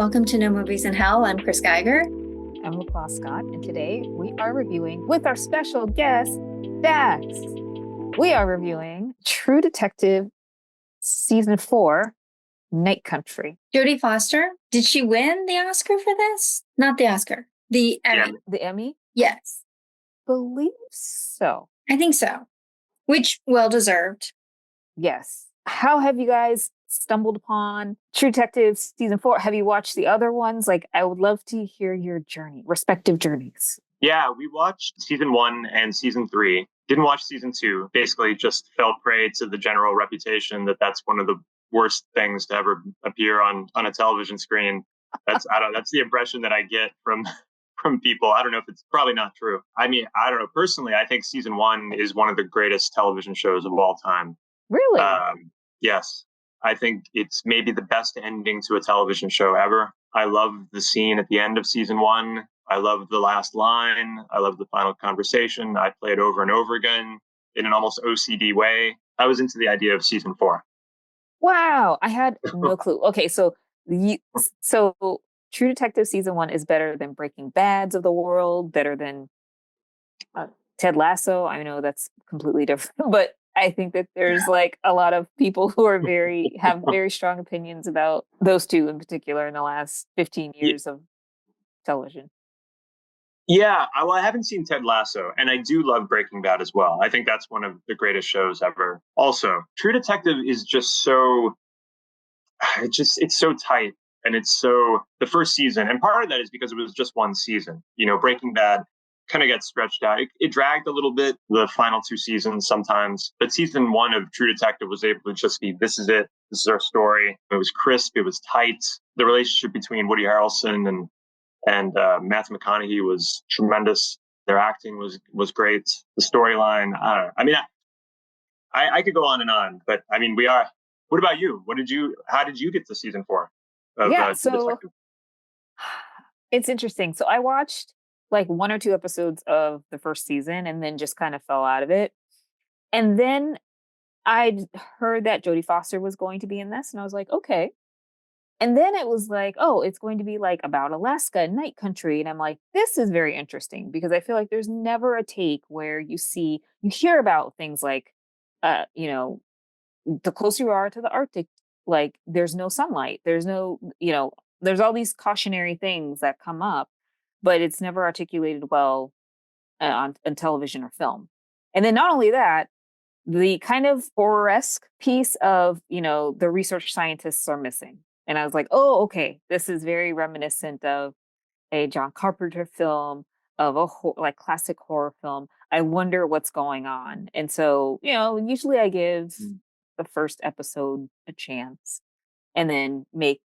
welcome to No Movies in Hell. I'm Chris Geiger. I'm LaPlaw Scott, and today we are reviewing, with our special guest, Dax. We are reviewing True Detective Season 4, Night Country. Jodie Foster, did she win the Oscar for this? Not the Oscar, the Emmy. Yeah, the Emmy? Yes. Believe so. I think so. Which, well-deserved. Yes. How have you guys stumbled upon True Detective Season 4? Have you watched the other ones? I would love to hear your respective journeys. Yeah, we watched Season 1 and Season 3. Didn't watch Season 2. Basically just fell prey to the general reputation that that's one of the worst things to ever appear on a television screen. That's the impression that I get from people. I don't know if it's probably not true. I mean, I don't know. Personally, I think Season 1 is one of the greatest television shows of all time. Really? Yes. I think it's maybe the best ending to a television show ever. I love the scene at the end of Season 1. I love the last line. I love the final conversation. I play it over and over again in an almost OCD way. I was into the idea of Season 4. Wow. I had no clue. Okay, so True Detective Season 1 is better than Breaking Bad's of the world, better than Ted Lasso. I know that's completely different, but I think that there's a lot of people who are have very strong opinions about those two in particular in the last 15 years of television. Yeah, well, I haven't seen Ted Lasso, and I do love Breaking Bad as well. I think that's one of the greatest shows ever. Also, True Detective is just it's so tight, and it's so, the first season, and part of that is because it was just one season. You know, Breaking Bad kind of gets stretched out. It dragged a little bit, the final two seasons sometimes, but Season 1 of True Detective was able to just be, this is it, this is our story. It was crisp, it was tight. The relationship between Woody Harrelson and Matthew McConaughey was tremendous. Their acting was great. The storyline, I don't know. I mean, I could go on, but I mean, what about you? How did you get to Season 4 of True Detective? It's interesting. So I watched one or two episodes of the first season and then just kind of fell out of it. And then I heard that Jodie Foster was going to be in this, and I was like, okay. And then it was it's going to be about Alaska, Night Country. And I'm like, this is very interesting because I feel like there's never a take where you hear about things the closer you are to the Arctic, there's no sunlight, there's no, there's all these cautionary things that come up, but it's never articulated well on television or film. And then not only that, the kind of horror-esque piece of, the research scientists are missing. And I was like, oh, okay, this is very reminiscent of a John Carpenter film, of a classic horror film. I wonder what's going on. And so, usually I give the first episode a chance and then make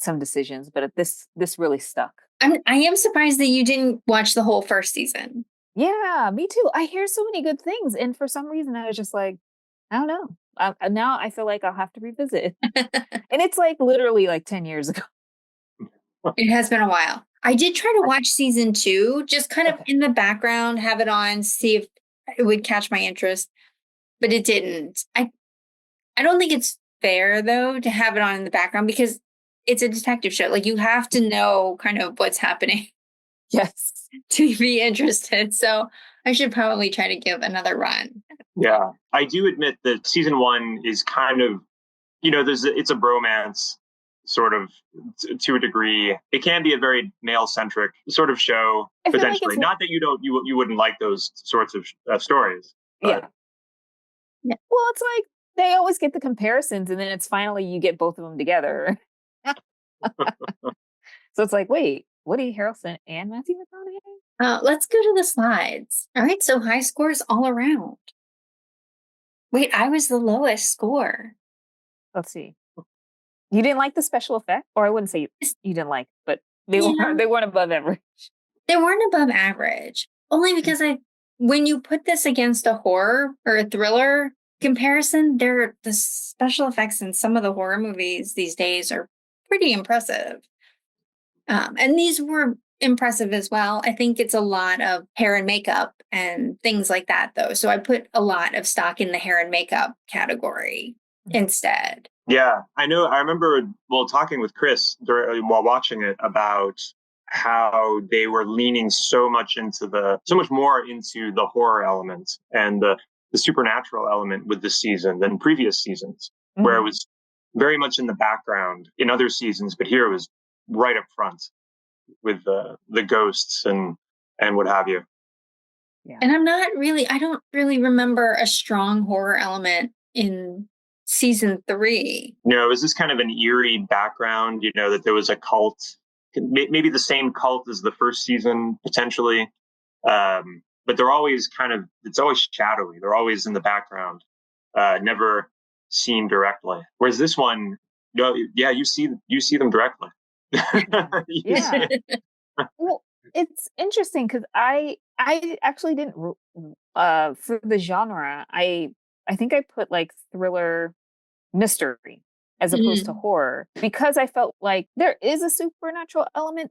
some decisions. But this really stuck. I am surprised that you didn't watch the whole first season. Yeah, me too. I hear so many good things. And for some reason, I was just I don't know. Now I feel like I'll have to revisit it. And it's literally 10 years ago. It has been a while. I did try to watch Season 2, just kind of in the background, have it on, see if it would catch my interest, but it didn't. I don't think it's fair, though, to have it on in the background because it's a detective show. You have to know kind of what's happening. Yes. To be interested. So I should probably try to give another run. Yeah, I do admit that Season 1 is kind of, it's a bromance sort of to a degree. It can be a very male-centric sort of show, potentially. Not that you wouldn't like those sorts of stories. But. Yeah. Well, it's they always get the comparisons, and then it's finally you get both of them together. So it's wait, Woody Harrelson and Matthew McConaughey? Let's go to the slides. All right, so high scores all around. Wait, I was the lowest score. Let's see. You didn't like the special effect? Or I wouldn't say you didn't like, but they weren't above average. They weren't above average. Only because when you put this against a horror or a thriller comparison, the special effects in some of the horror movies these days are pretty impressive. And these were impressive as well. I think it's a lot of hair and makeup and things like that, though. So I put a lot of stock in the hair and makeup category. instead. Yeah, I know. I remember, well, talking with Chris while watching it about how they were leaning so much more into the horror element and the supernatural element with this season than previous seasons, where it was very much in the background in other seasons, but here it was right up front with the ghosts and what have you. Yeah. And I don't really remember a strong horror element in season 3. No, it was this kind of an eerie background, that there was a cult, maybe the same cult as the first season, potentially. But they're always it's always shadowy. They're always in the background, never seen directly. Whereas this one, you see them directly. Yeah. Well, it's interesting because I actually didn't for the genre. I think I put like thriller mystery as opposed to horror because I felt like there is a supernatural element,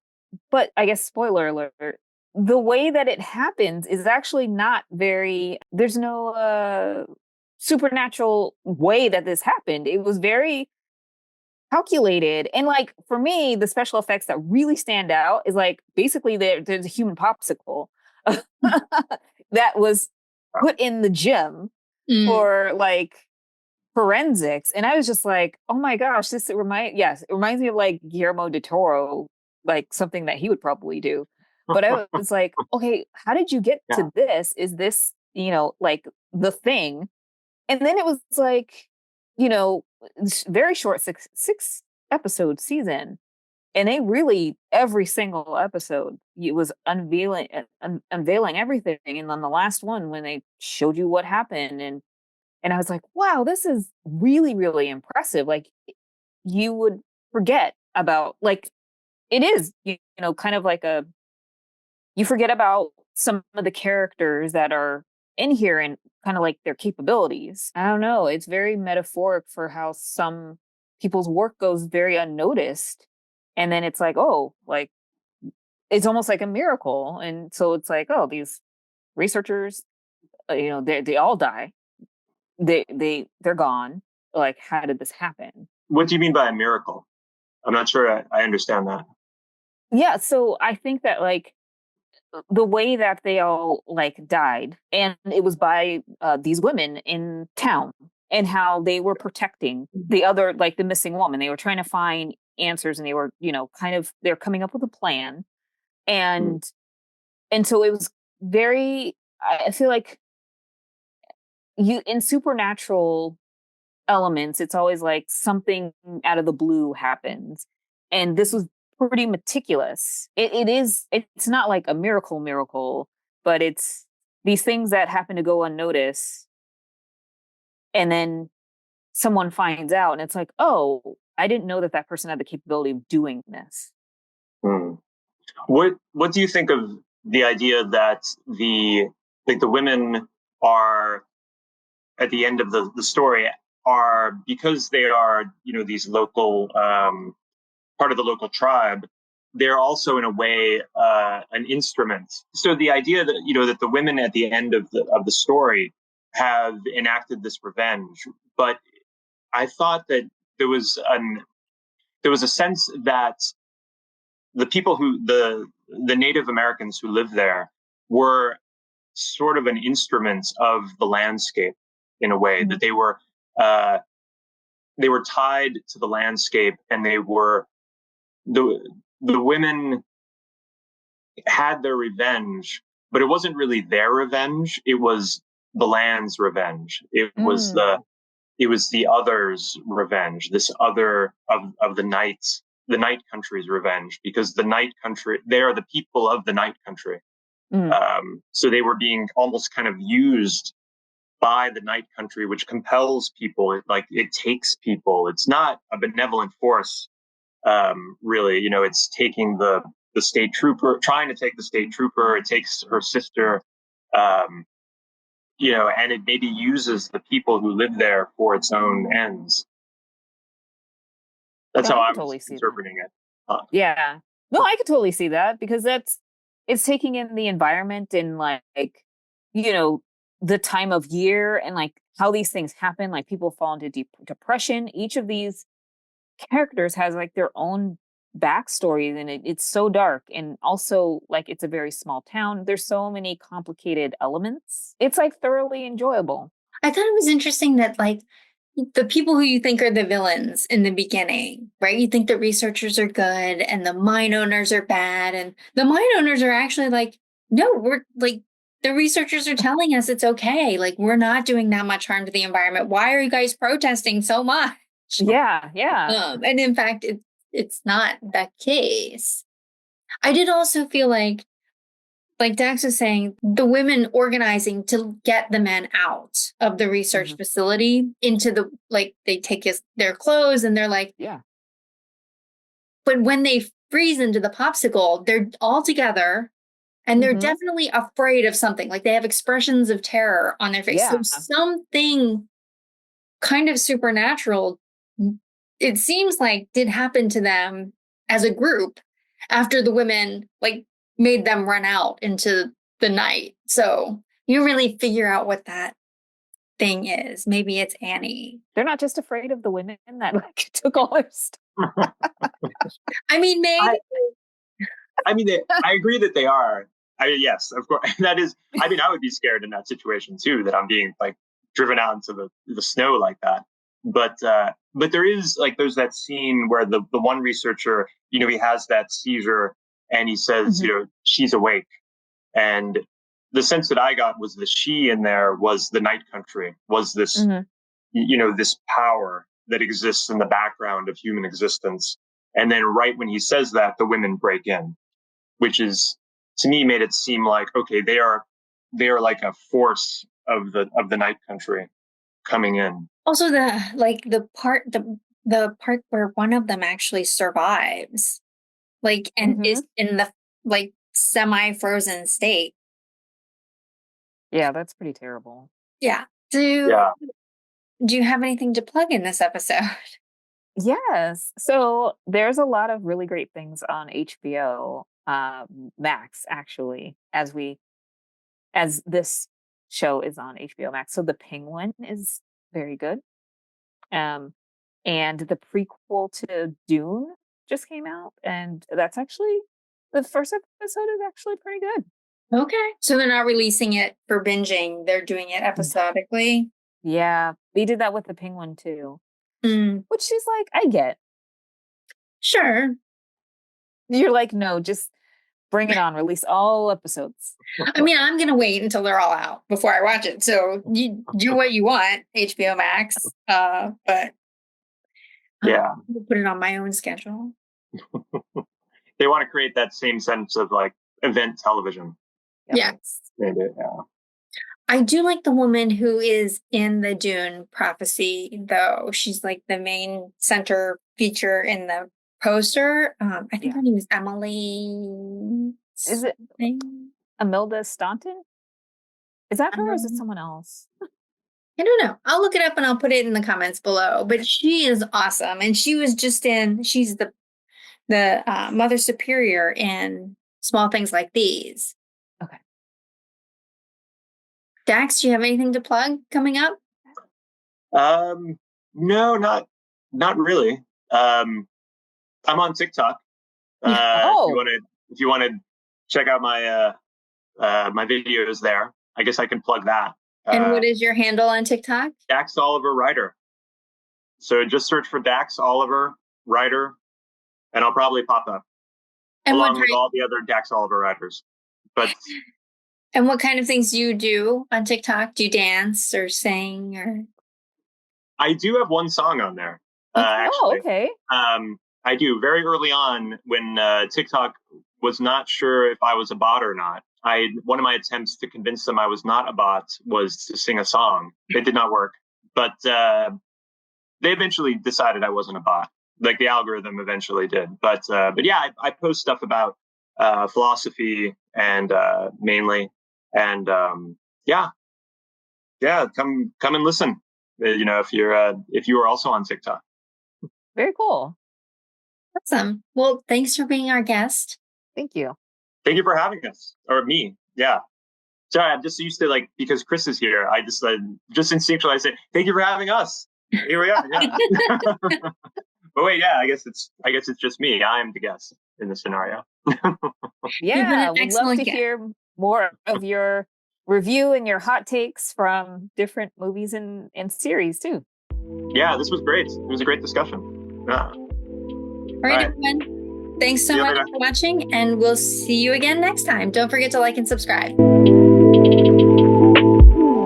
but I guess spoiler alert, the way that it happens is actually not there's no supernatural way that this happened. It was very calculated. And like for me, the special effects that really stand out is like basically there's a human popsicle that was put in the gym for like forensics. And I was just like, oh my gosh, it reminds me of like Guillermo del Toro, like something that he would probably do. But I was like, okay, how did you get to this? Is this, like the thing? And then it was like, very short six episode season. And they really, every single episode, it was unveiling everything. And then the last one, when they showed you what happened, and I was like, wow, this is really, really impressive. Like you would forget about, like, it is, kind of like you forget about some of the characters that are in here and kind of like their capabilities. I don't know. It's very metaphoric for how some people's work goes very unnoticed. And then it's like, oh, like it's almost like a miracle. And so it's like, oh, these researchers, they all die. They're gone. Like, how did this happen? What do you mean by a miracle? I'm not sure I understand that. Yeah, so I think that like the way that they all like died, and it was by these women in town, and how they were protecting the other, like the missing woman. They were trying to find answers, and they were, they're coming up with a plan, and so it was very. I feel like in supernatural elements, it's always like something out of the blue happens, and this was pretty meticulous. It's not like a miracle, but it's these things that happen to go unnoticed, and then someone finds out, and it's like, oh, I didn't know that person had the capability of doing this. What do you think of the idea that the women are at the end of the story are, because they are, these local, part of the local tribe, they're also in a way an instrument. So the idea that, that the women at the end of the story have enacted this revenge, but I thought that there was a sense that the people the Native Americans who lived there were sort of an instrument of the landscape in a way, that they were tied to the landscape, and they were the women had their revenge, but it wasn't really their revenge. It was the land's revenge. It was the other's revenge. This other of the night country's revenge, because the night country, they are the people of the night country. So they were being almost kind of used by the night country, which compels people. It takes people. It's not a benevolent force, really. It's taking the state trooper, trying to take the state trooper. It takes her sister, and it maybe uses the people who live there for its own ends. That's how I was interpreting it. Yeah. No, I could totally see that, because it's taking in the environment and like, the time of year, and like how these things happen. Like people fall into deep depression. Each of these characters has like their own backstories, and it's so dark, and also like it's a very small town. There's so many complicated elements. It's like thoroughly enjoyable. I thought it was interesting that like the people who you think are the villains in the beginning, right? You think the researchers are good and the mine owners are bad, and the mine owners are actually like, no, we're like, the researchers are telling us it's okay. Like, we're not doing that much harm to the environment. Why are you guys protesting so much? Yeah. And in fact, it's not the case. I did also feel like Dax was saying, the women organizing to get the men out of the research facility into the, like, they take their clothes and they're like, yeah. But when they freeze into the popsicle, they're all together and they're definitely afraid of something. Like they have expressions of terror on their face. Yeah. So something kind of supernatural, it seems like, did happen to them as a group after the women like made them run out into the night. So you really figure out what that thing is. Maybe it's Annie. They're not just afraid of the women that like took all their stuff. I mean, maybe. I agree that they are. Yes, of course. That is. I mean, I would be scared in that situation too. That I'm being like driven out into the snow like that. But there's that scene where the one researcher, he has that seizure and he says, she's awake. And the sense that I got was the she in there was the night country, was this, this power that exists in the background of human existence. And then right when he says that, the women break in, which is, to me, made it seem like, okay, they are like a force of the night country coming in. Also the part where one of them actually survives, like, and is in the like semi-frozen state. Yeah, that's pretty terrible. Yeah. Do you have anything to plug in this episode? Yes. So there's a lot of really great things on HBO Max, actually, as this show is on HBO Max. So The Penguin is very good. And the prequel to Dune just came out, and that's actually, the first episode is actually pretty good. Okay. So they're not releasing it for binging. They're doing it episodically. Yeah. They did that with The Penguin too. Which is like, I get. Sure. You're like, no, just bring it on. Release all episodes. I mean, I'm going to wait until they're all out before I watch it. So you do what you want, HBO Max. But yeah, I'll put it on my own schedule. They want to create that same sense of like event television. Yes. They do, yeah. I do like the woman who is in the Dune Prophecy, though. She's like the main center feature in the poster. I think her name is Emily. Is it Imelda Staunton? Is that her or is it someone else? I don't know. I'll look it up and I'll put it in the comments below. But she is awesome. And she was just she's the Mother Superior in Small Things Like These. Okay. Dax, do you have anything to plug coming up? No, not really. I'm on TikTok. If you want to check out my my videos there, I guess I can plug that. And what is your handle on TikTok? Dax Oliver Writer. So just search for Dax Oliver Writer, and I'll probably pop up along with all the other Dax Oliver writers. But and what kind of things do you do on TikTok? Do you dance or sing or? I do have one song on there. Actually. Okay. I do. Very early on, when TikTok was not sure if I was a bot or not, one of my attempts to convince them I was not a bot was to sing a song. It did not work, but they eventually decided I wasn't a bot. Like the algorithm eventually did. But yeah, I post stuff about philosophy and mainly, and yeah, come and listen. If you are also on TikTok. Very cool. Awesome. Well, thanks for being our guest. Thank you. Thank you for having us, or me. Yeah. Sorry, I'm just used to like because Chris is here. I just instinctually I say thank you for having us. Here we are. Yeah. But wait, yeah, I guess it's just me. I'm the guest in the scenario. You've been Yeah, an would love excellent to guest. hear more of your review and your hot takes from different movies and series too. Yeah, this was great. It was a great discussion. Yeah. All right, everyone. Thanks so See you much later. for watching, and we'll see you again next time. Don't forget to like and subscribe.